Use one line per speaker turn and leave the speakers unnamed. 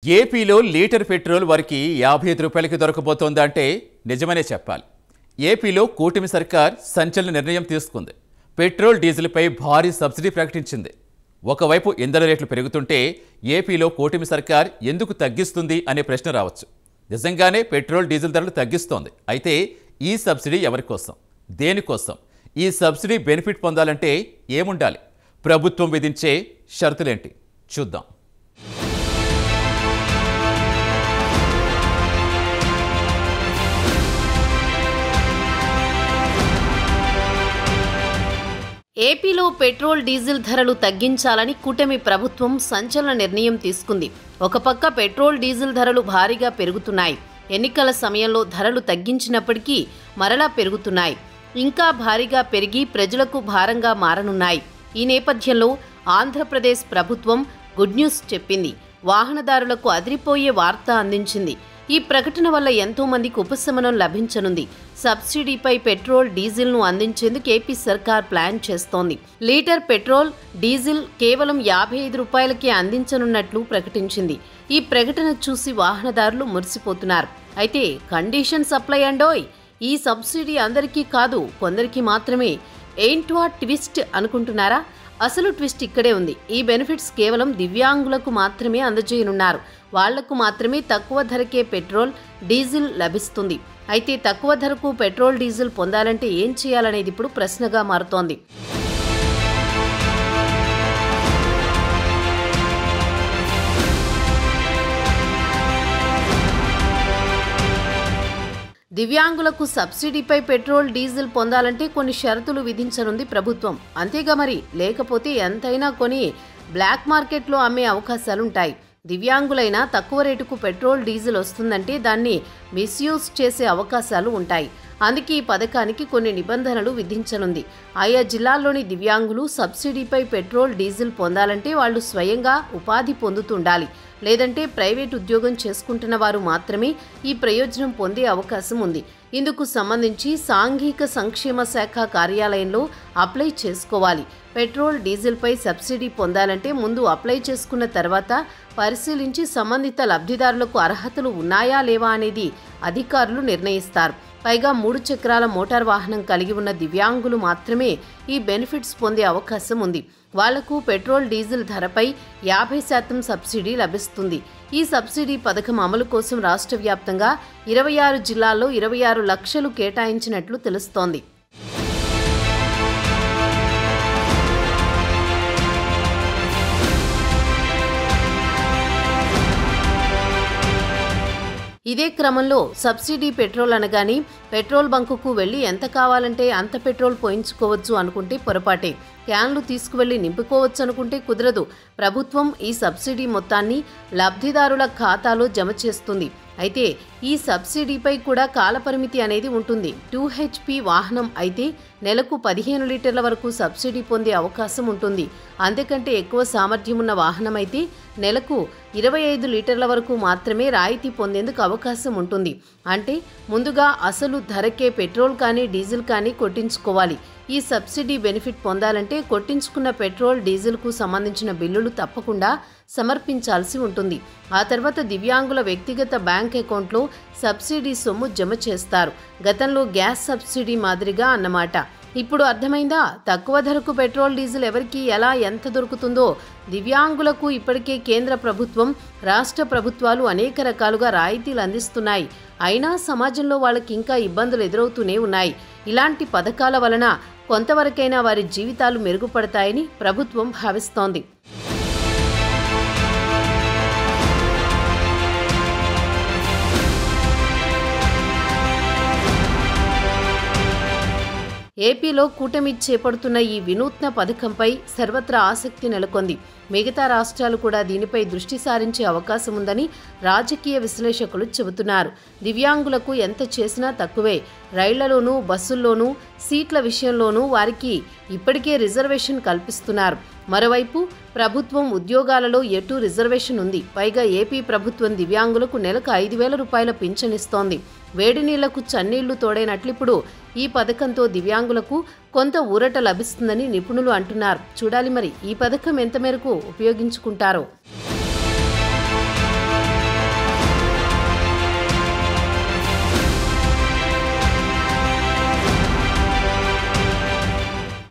ఏపీలో litre petrol వారికి 55 రూపాయలకి దొరకబోతోందంటే నిజమనే చెప్పాలి. ఏపీలో కూటమి సర్కార్ సంచలన నిర్ణయం తీసుకుంది. పెట్రోల్ డీజిల్పై భారీ సబ్సిడీ ప్రకటించింది. ఒకవైపు ఇంధన రేట్లు పెరుగుతుంటే ఏపీలో కూటమి సర్కార్ ఎందుకు తగ్గిస్తుంది అనే ప్రశ్న రావచ్చు. నిజంగానే పెట్రోల్ డీజిల్ ధరలు తగ్గిస్తోంది. అయితే ఈ సబ్సిడీ ఎవరి కోసం, దేనికోసం? ఈ సబ్సిడీ బెనిఫిట్ పొందాలంటే ఏముండాలి? ప్రభుత్వం విధించే షరతులేంటి? చూద్దాం.
ఏపీలో పెట్రోల్ డీజిల్ ధరలు తగ్గించాలని కూటమి ప్రభుత్వం సంచలన నిర్ణయం తీసుకుంది. ఒక పక్క పెట్రోల్ డీజిల్ ధరలు భారీగా పెరుగుతున్నాయి. ఎన్నికల సమయంలో ధరలు తగ్గించినప్పటికీ మరలా పెరుగుతున్నాయి. ఇంకా భారీగా పెరిగి ప్రజలకు భారంగా మారనున్నాయి. ఈ నేపథ్యంలో ఆంధ్రప్రదేశ్ ప్రభుత్వం గుడ్ న్యూస్ చెప్పింది. వాహనదారులకు అదిరిపోయే వార్త అందించింది. ఈ ప్రకటన వల్ల ఎంతో మందికి ఉపశమనం లభించనుంది. సబ్సిడీపై పెట్రోల్ డీజిల్ను అందించేందుకు ఏపీ సర్కార్ ప్లాన్ చేస్తోంది. లీటర్ పెట్రోల్ డీజిల్ కేవలం 55 రూపాయలకే అందించనున్నట్లు ప్రకటించింది. ఈ ప్రకటన చూసి వాహనదారులు మురిసిపోతున్నారు. అయితే కండిషన్ సప్లై అండోయ్, ఈ సబ్సిడీ అందరికీ కాదు, కొందరికి మాత్రమే. ఏంటో ట్విస్ట్ అనుకుంటున్నారా? అసలు ట్విస్ట్ ఇక్కడే ఉంది. ఈ బెనిఫిట్స్ కేవలం దివ్యాంగులకు మాత్రమే అందజేయనున్నారు. వాళ్లకు మాత్రమే తక్కువ ధరకే పెట్రోల్ డీజిల్ లభిస్తుంది. అయితే తక్కువ ధరకు పెట్రోల్ డీజిల్ పొందాలంటే ఏం చేయాలనేది ఇప్పుడు ప్రశ్నగా మారుతోంది. దివ్యాంగులకు సబ్సిడీపై పెట్రోల్ డీజిల్ పొందాలంటే కొన్ని షరతులు విధించనుంది ప్రభుత్వం. అంతేగా మరి, లేకపోతే ఎంతైనా కొని బ్లాక్ మార్కెట్లో అమ్మే అవకాశాలుంటాయి. దివ్యాంగులైనా తక్కువ రేటుకు పెట్రోల్ డీజిల్ వస్తుందంటే దాన్ని మిస్యూజ్ చేసే అవకాశాలు ఉంటాయి. అందుకే ఈ పథకానికి కొన్ని నిబంధనలు విధించనుంది. ఆయా జిల్లాల్లోని దివ్యాంగులు సబ్సిడీపై పెట్రోల్ డీజిల్ పొందాలంటే వాళ్లు స్వయంగా ఉపాధి పొందుతుండాలి. లేదంటే ప్రైవేట్ ఉద్యోగం చేసుకుంటున్న వారు మాత్రమే ఈ ప్రయోజనం పొందే అవకాశం ఉంది. ఇందుకు సంబంధించి సాంఘిక సంక్షేమ శాఖ కార్యాలయంలో అప్లై చేసుకోవాలి. పెట్రోల్ డీజిల్పై సబ్సిడీ పొందాలంటే ముందు అప్లై చేసుకున్న తర్వాత పరిశీలించి సంబంధిత లబ్ధిదారులకు అర్హతలు ఉన్నాయా లేవా అనేది అధికారులు నిర్ణయిస్తారు. పైగా 3 చక్రాల మోటార్ వాహనం కలిగి ఉన్న దివ్యాంగులు మాత్రమే ఈ బెనిఫిట్స్ పొందే అవకాశం ఉంది. వాళ్లకు పెట్రోల్ డీజిల్ ధరపై 50% సబ్సిడీ లభిస్తుంది. ఈ సబ్సిడీ పథకం అమలు కోసం రాష్ట్ర వ్యాప్తంగా 26 జిల్లాల్లో 26 లక్షలు కేటాయించినట్లు తెలుస్తోంది. ఇదే క్రమంలో సబ్సిడీ పెట్రోల్ అనగానే పెట్రోల్ బంకుకు వెళ్లి ఎంత కావాలంటే అంత పెట్రోల్ పోయించుకోవచ్చు అనుకుంటే పొరపాటే. క్యాన్లు తీసుకువెళ్లి నింపుకోవచ్చు అనుకుంటే కుదరదు. ప్రభుత్వం ఈ సబ్సిడీ మొత్తాన్ని లబ్ధిదారుల ఖాతాలో జమ చేస్తుంది. అయితే ఈ సబ్సిడీపై కూడా కాలపరిమితి అనేది ఉంటుంది. 2HP వాహనం అయితే నెలకు 15 లీటర్ల వరకు సబ్సిడీ పొందే అవకాశం ఉంటుంది. అంతకంటే ఎక్కువ సామర్థ్యం ఉన్న వాహనం అయితే నెలకు 25 లీటర్ల వరకు మాత్రమే రాయితీ పొందేందుకు అవకాశం ఉంటుంది. అంటే ముందుగా అసలు ధరకే పెట్రోల్ కానీ డీజిల్ కానీ కొట్టించుకోవాలి. ఈ సబ్సిడీ బెనిఫిట్ పొందాలంటే కొట్టించుకున్న పెట్రోల్ డీజిల్కు సంబంధించిన బిల్లులు తప్పకుండా సమర్పించాల్సి ఉంటుంది. ఆ తర్వాత దివ్యాంగుల వ్యక్తిగత బ్యాంక్ అకౌంట్లో సబ్సిడీ సొమ్ము జమ చేస్తారు. గతంలో గ్యాస్ సబ్సిడీ మాదిరిగా అన్నమాట. ఇప్పుడు అర్థమైందా? తక్కువ ధరకు పెట్రోల్ డీజిల్ ఎవరికి ఎలా ఎంత దొరుకుతుందో. దివ్యాంగులకు ఇప్పటికే కేంద్ర ప్రభుత్వం, రాష్ట్ర ప్రభుత్వాలు అనేక రకాలుగా రాయితీలు అందిస్తున్నాయి. అయినా సమాజంలో వాళ్ళకి ఇంకా ఇబ్బందులు ఎదురవుతూనే ఉన్నాయి. ఇలాంటి పథకాల వలన కొంతవరకైనా వారి జీవితాలు మెరుగుపడతాయని ప్రభుత్వం భావిస్తోంది. ఏపీలో కూటమి చేపడుతున్న ఈ వినూత్న పథకంపై సర్వత్రా ఆసక్తి నెలకొంది. మిగతా రాష్ట్రాలు కూడా దీనిపై దృష్టి సారించే అవకాశం ఉందని రాజకీయ విశ్లేషకులు చెబుతున్నారు. దివ్యాంగులకు ఎంత చేసినా తక్కువే. రైళ్లలోనూ బస్సుల్లోనూ సీట్ల విషయంలోనూ వారికి ఇప్పటికే రిజర్వేషన్ కల్పిస్తున్నారు. మరోవైపు ప్రభుత్వం ఉద్యోగాలలో ఎటూ రిజర్వేషన్ ఉంది. పైగా ఏపీ ప్రభుత్వం దివ్యాంగులకు నెలకు 5,000 రూపాయల పింఛనిస్తోంది. వేడి నీళ్లకు చన్నీళ్లు తోడైనట్లిప్పుడు ఈ పథకంతో దివ్యాంగులకు కొంత ఊరట లభిస్తుందని నిపుణులు అంటున్నారు. చూడాలి మరి ఈ పథకం ఎంత మేరకు ఉపయోగించుకుంటారో.